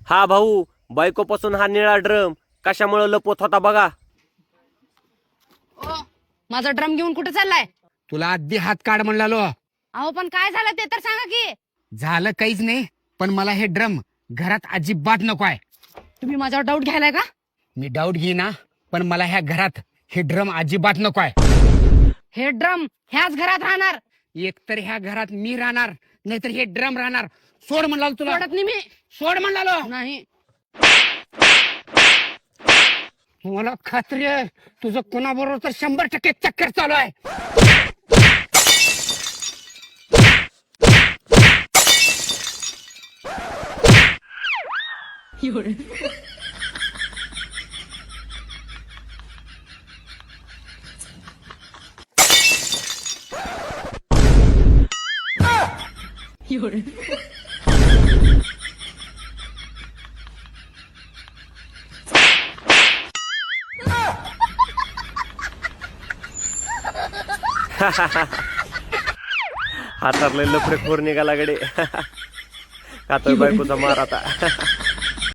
हा भाऊ, बायकोपासून हा निळा ड्रम कशामुळे लपवत होता बघा. ओ, माझा ड्रम घेऊन कुठे चाललाय? तुला आधी हात काढ म्हणलालो. अहो पण काय झालं ते तर सांगा की. झालं काहीच नाही, पण मला हे ड्रम घरात अजिबात नको आहे. तुम्ही माझ्यावर डाऊट घ्यायलाय का? मी डाऊट घेईना, पण मला ह्या घरात हे ड्रम अजिबात नको आहे. हे ड्रम ह्याच घरात राहणार. एकतर ह्या घरात मी राहणार, नाहीतर हे ड्रम राहणार. सोड म्हणलालो तुला. सोडत नाही मी. सोड म्हणलालो. नाही. मला खात्री आहे तुझं कोणाबरोबर तर 100% चक्कर चालू आहे. हातातले लफडे खोर निघाला गडे. खातोय बायकोचा मार आता.